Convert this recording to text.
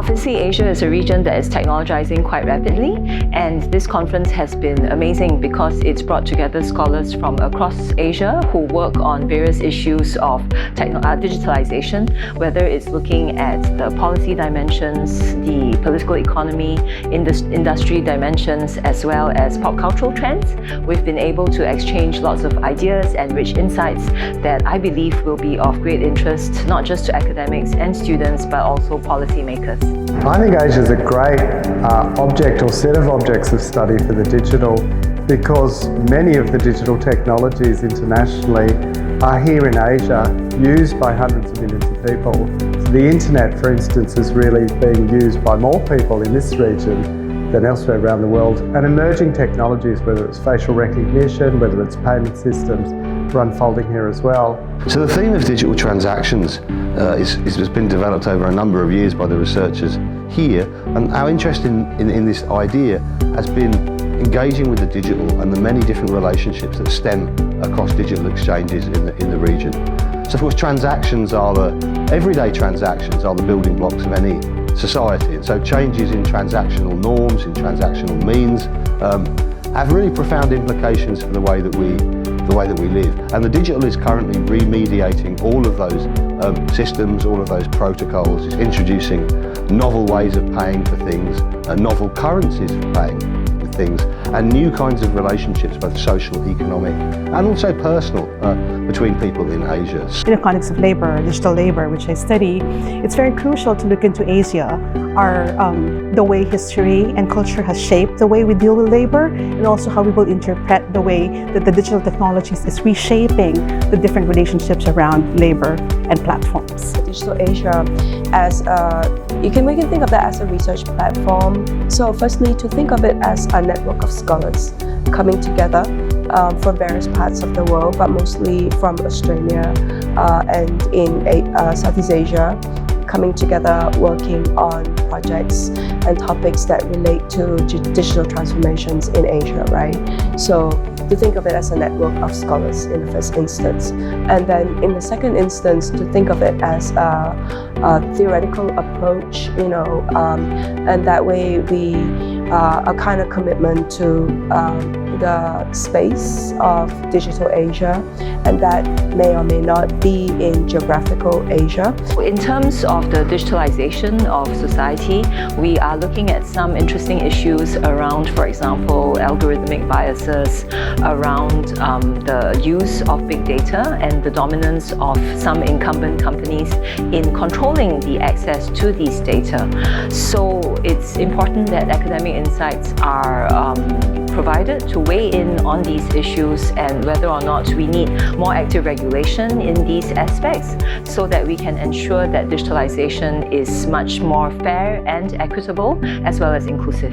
Obviously, Asia is a region that is technologizing quite rapidly, and this conference has been amazing because it's brought together scholars from across Asia who work on various issues of digitalization, whether it's looking at the policy dimensions, the political economy, industry dimensions, as well as pop cultural trends. We've been able to exchange lots of ideas and rich insights that I believe will be of great interest, not just to academics and students, but also policymakers. I think Asia is a great object or set of objects of study for the digital, because many of the digital technologies internationally are here in Asia, used by hundreds of millions of people. So the internet, for instance, is really being used by more people in this region than elsewhere around the world. And emerging technologies, whether it's facial recognition, whether it's payment systems, are unfolding here as well. So the theme of digital transactions has been developed over a number of years by the researchers here, and our interest in this idea has been engaging with the digital and the many different relationships that stem across digital exchanges in the region. So of course everyday transactions are the building blocks of any society, and so changes in transactional norms, in transactional means, have really profound implications for the way that we live. And the digital is currently remediating all of those systems, all of those protocols. It's introducing novel ways of paying for things, novel currencies for paying for things, and new kinds of relationships, both social, economic, and also personal, between people in Asia. In the context of labor, digital labor, which I study, it's very crucial to look into Asia, the way history and culture has shaped the way we deal with labor, and also how we will interpret the way that the digital technologies is reshaping the different relationships around labor and platforms. Digital Asia we can think of that as a research platform. So firstly, to think of it as a network of scholars coming together from various parts of the world, but mostly from Australia and in Southeast Asia, coming together working on projects and topics that relate to digital transformations in Asia, right? So to think of it as a network of scholars in the first instance. And then in the second instance, to think of it as a theoretical approach, and that way a kind of commitment to the space of digital Asia, and that may or may not be in geographical Asia. In terms of the digitalization of society, we are looking at some interesting issues around, for example, algorithmic biases, around the use of big data and the dominance of some incumbent companies in controlling the access to these data. So it's important that academic insights are provided to weigh in on these issues and whether or not we need more active regulation in these aspects so that we can ensure that digitalization is much more fair and equitable as well as inclusive.